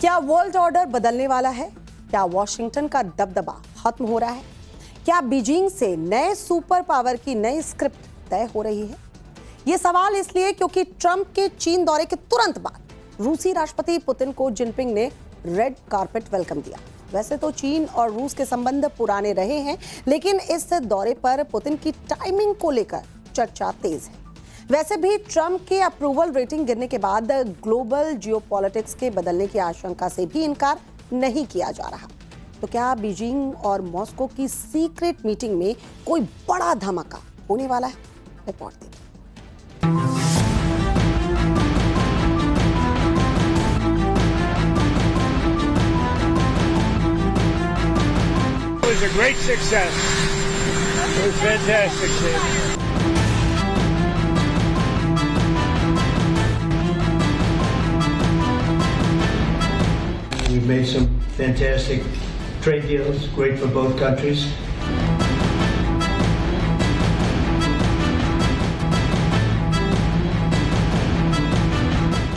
क्या world order बदलने वाला है? क्या वॉशिंगटन का दबदबा खत्म हो रहा है? क्या बीजिंग से नए सुपर पावर की नई स्क्रिप्ट तय हो रही है? ये सवाल इसलिए क्योंकि ट्रंप के चीन दौरे के तुरंत बाद रूसी राष्ट्रपति पुतिन को जिनपिंग ने रेड कारपेट वेलकम दिया। वैसे तो चीन और रूस के संबंध पुराने रहे हैं, लेकिन इस दौरे पर पुतिन की टाइमिंग को लेकर चर्चा तेज है। वैसे भी ट्रंप के अप्रूवल रेटिंग गिरने के बाद ग्लोबल जियोपॉलिटिक्स के बदलने की आशंका से भी इनकार नहीं किया जा रहा। तो क्या बीजिंग और मॉस्को की सीक्रेट मीटिंग में कोई बड़ा धमाका होने वाला है? रिपोर्ट देखिए। It was a great success. It was fantastic. We've made some fantastic trade deals, great for both countries.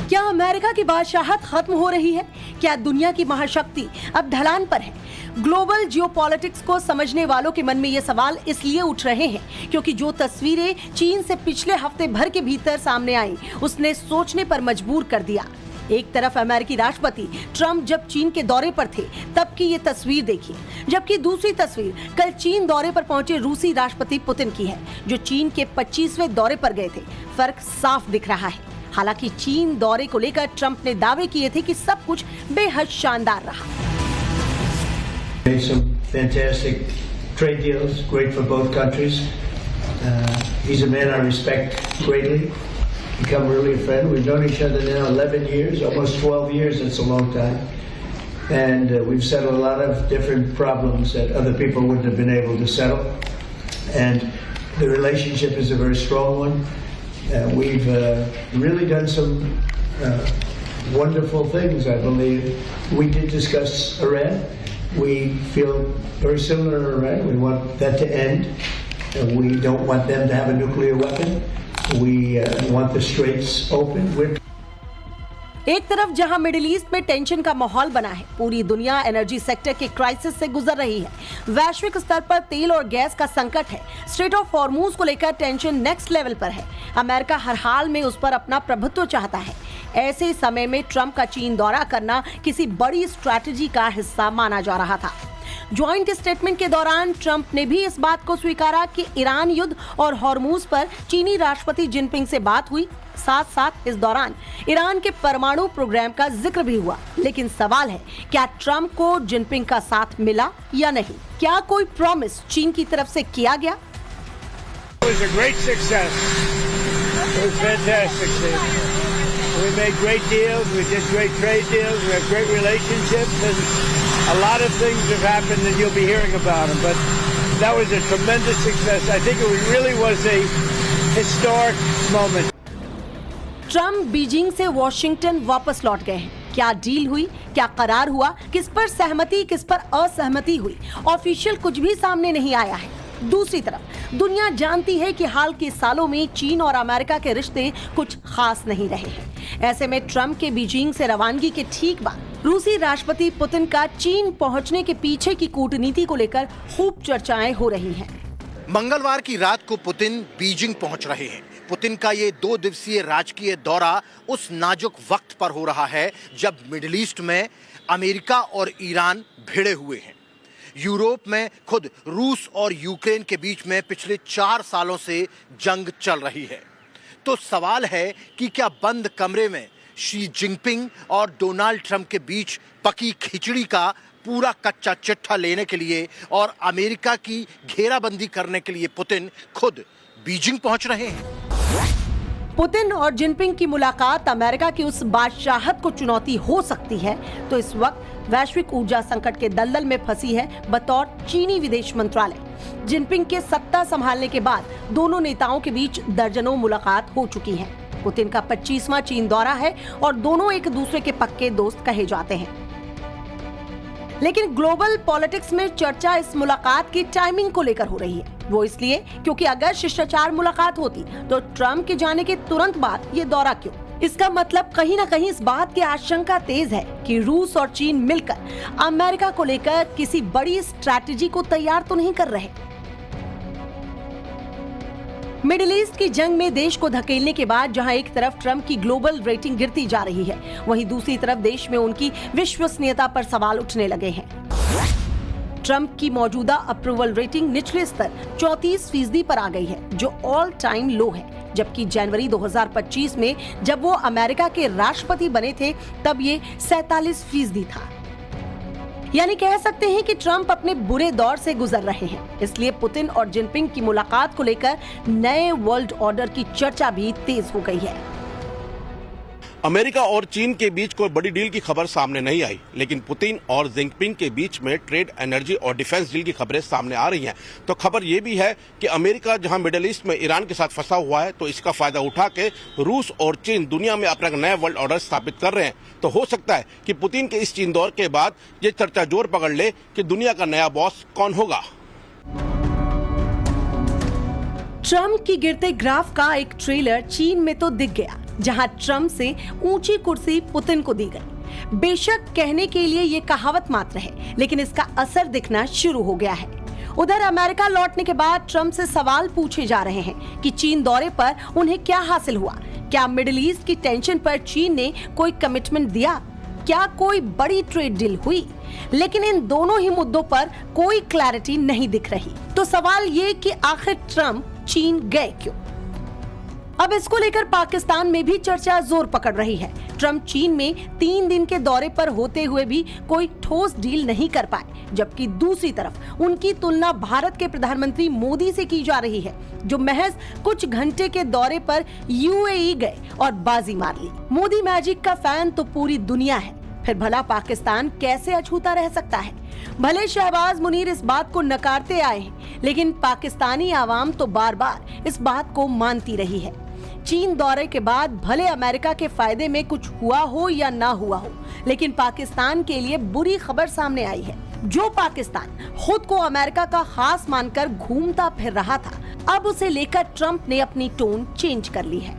क्या अमेरिका की बादशाहत खत्म हो रही है? क्या दुनिया की महाशक्ति अब ढलान पर है? ग्लोबल जियोपॉलिटिक्स को समझने वालों के मन में ये सवाल इसलिए उठ रहे हैं क्योंकि जो तस्वीरें चीन से पिछले हफ्ते भर के भीतर सामने आई, उसने सोचने पर मजबूर कर दिया। एक तरफ अमेरिकी राष्ट्रपति ट्रंप जब चीन के दौरे पर थे तब की ये तस्वीर देखिए, जबकि दूसरी तस्वीर कल चीन दौरे पर पहुंचे रूसी राष्ट्रपति पुतिन की है, जो चीन के 25वें दौरे पर गए थे। फर्क साफ दिख रहा है। हालांकि चीन दौरे को लेकर ट्रंप ने दावे किए थे कि सब कुछ बेहद शानदार रहा। Made some fantastic trade deals, great for both countries. He's a man I respect greatly. Become really a friend. We've known each other now 11 years, almost 12 years. That's a long time. And we've settled a lot of different problems that other people wouldn't have been able to settle. And the relationship is a very strong one. We've really done some wonderful things, I believe. We did discuss Iran. We feel very similar to Iran. We want that to end. We don't want them to have a nuclear weapon. We want the straits open. एक तरफ जहां middle east में tension का माहौल बना है, पूरी दुनिया एनर्जी सेक्टर के क्राइसिस से गुजर रही है। वैश्विक स्तर पर तेल और गैस का संकट है। स्ट्रेट ऑफ हॉर्मुज को लेकर टेंशन नेक्स्ट लेवल पर है। अमेरिका हर हाल में उस पर अपना प्रभुत्व चाहता है। ऐसे समय में ट्रंप का चीन दौरा करना किसी बड़ी स्ट्रैटेजी का हिस्सा माना जा रहा था। ज्वाइंट स्टेटमेंट के दौरान ट्रंप ने भी इस बात को स्वीकारा कि ईरान युद्ध और हॉर्मुज पर चीनी राष्ट्रपति जिनपिंग से बात हुई। साथ साथ इस दौरान ईरान के परमाणु प्रोग्राम का जिक्र भी हुआ। लेकिन सवाल है, क्या ट्रंप को जिनपिंग का साथ मिला या नहीं? क्या कोई प्रॉमिस चीन की तरफ से किया गया? It was a great success. It was fantastic. We made great deals. We did great trade deals. We have great relationships, and a lot of things have happened that you'll be hearing about them. But that was a tremendous success. I think it really was a historic moment. Trump Beijing से Washington वापस लौट गए हैं। क्या deal हुई? क्या करार हुआ? किस पर सहमति, किस पर असहमति हुई? ऑफिशियल कुछ भी सामने नहीं आया है। दूसरी तरफ दुनिया जानती है कि हाल के सालों में चीन और अमेरिका के रिश्ते कुछ खास नहीं रहे हैं। ऐसे में ट्रंप के बीजिंग से रवानगी के ठीक बाद रूसी राष्ट्रपति पुतिन का चीन पहुंचने के पीछे की कूटनीति को लेकर खूब चर्चाएं हो रही हैं। मंगलवार की रात को पुतिन बीजिंग पहुंच रहे हैं। पुतिन का ये 2 दिवसीय राजकीय दौरा उस नाजुक वक्त पर हो रहा है जब मिडिल ईस्ट में अमेरिका और ईरान भिड़े हुए हैं। यूरोप में खुद रूस और यूक्रेन के बीच में पिछले 4 सालों से जंग चल रही है। तो सवाल है कि क्या बंद कमरे में शी जिनपिंग और डोनाल्ड ट्रंप के बीच पकी खिचड़ी का पूरा कच्चा चिट्ठा लेने के लिए और अमेरिका की घेराबंदी करने के लिए पुतिन खुद बीजिंग पहुंच रहे हैं। पुतिन और जिनपिंग की मुलाकात अमेरिका की उस बादशाहत को चुनौती हो सकती है। तो इस वक्त वैश्विक ऊर्जा संकट के दलदल में फंसी है बतौर चीनी विदेश मंत्रालय। जिनपिंग के सत्ता संभालने के बाद दोनों नेताओं के बीच दर्जनों मुलाकात हो चुकी है। पुतिन का 25वां चीन दौरा है और दोनों एक दूसरे के पक्के दोस्त कहे जाते हैं। लेकिन ग्लोबल पॉलिटिक्स में चर्चा इस मुलाकात की टाइमिंग को लेकर हो रही है। वो इसलिए क्योंकि अगर शिष्टाचार मुलाकात होती तो ट्रंप के जाने के तुरंत बाद ये दौरा क्यों? इसका मतलब कहीं ना कहीं इस बात की आशंका तेज है कि रूस और चीन मिलकर अमेरिका को लेकर किसी बड़ी स्ट्रैटेजी को तैयार तो नहीं कर रहे। मिडिल ईस्ट की जंग में देश को धकेलने के बाद जहां एक तरफ ट्रंप की ग्लोबल रेटिंग गिरती जा रही है, वहीं दूसरी तरफ देश में उनकी विश्वसनीयता पर सवाल उठने लगे हैं। ट्रंप की मौजूदा अप्रूवल रेटिंग निचले स्तर 34% पर आ गई है, जो ऑल टाइम लो है, जबकि जनवरी 2025 में जब वो अमेरिका के राष्ट्रपति बने थे तब ये 47% था। यानी कह सकते हैं कि ट्रंप अपने बुरे दौर से गुजर रहे हैं। इसलिए पुतिन और जिनपिंग की मुलाकात को लेकर नए वर्ल्ड ऑर्डर की चर्चा भी तेज हो गई है। अमेरिका और चीन के बीच कोई बड़ी डील की खबर सामने नहीं आई, लेकिन पुतिन और जिनपिंग के बीच में ट्रेड, एनर्जी और डिफेंस डील की खबरें सामने आ रही हैं। तो खबर यह भी है कि अमेरिका जहां मिडिल ईस्ट में ईरान के साथ फंसा हुआ है, तो इसका फायदा उठा के रूस और चीन दुनिया में अपना नया वर्ल्ड ऑर्डर स्थापित कर रहे हैं। तो हो सकता है कि पुतिन के इस चीन दौर के बाद ये चर्चा जोर पकड़ ले कि दुनिया का नया बॉस कौन होगा। ट्रंप की गिरते ग्राफ का एक ट्रेलर चीन में तो दिख गया, जहां ट्रंप से ऊंची कुर्सी पुतिन को दी गई। बेशक कहने के लिए ये कहावत मात्र है, लेकिन इसका असर दिखना शुरू हो गया है। उधर अमेरिका लौटने के बाद ट्रंप से सवाल पूछे जा रहे हैं कि चीन दौरे पर उन्हें क्या हासिल हुआ। क्या मिडिल ईस्ट की टेंशन पर चीन ने कोई कमिटमेंट दिया? क्या कोई बड़ी ट्रेड डील हुई? लेकिन इन दोनों ही मुद्दों पर कोई क्लैरिटी नहीं दिख रही। तो सवाल ये कि आखिर ट्रंप चीन गए क्यों? अब इसको लेकर पाकिस्तान में भी चर्चा जोर पकड़ रही है। ट्रंप चीन में 3 दिन के दौरे पर होते हुए भी कोई ठोस डील नहीं कर पाए, जबकि दूसरी तरफ उनकी तुलना भारत के प्रधानमंत्री मोदी से की जा रही है, जो महज कुछ घंटे के दौरे पर यूएई गए और बाजी मार ली। मोदी मैजिक का फैन तो पूरी दुनिया है, फिर भला पाकिस्तान कैसे अछूता रह सकता है? भले शहबाज मुनीर इस बात को नकारते आए हैं, लेकिन पाकिस्तानी आवाम तो बार बार इस बात को मानती रही है। चीन दौरे के बाद भले अमेरिका के फायदे में कुछ हुआ हो या ना हुआ हो, लेकिन पाकिस्तान के लिए बुरी खबर सामने आई है। जो पाकिस्तान खुद को अमेरिका का खास मानकर घूमता फिर रहा था, अब उसे लेकर ट्रंप ने अपनी टोन चेंज कर ली है।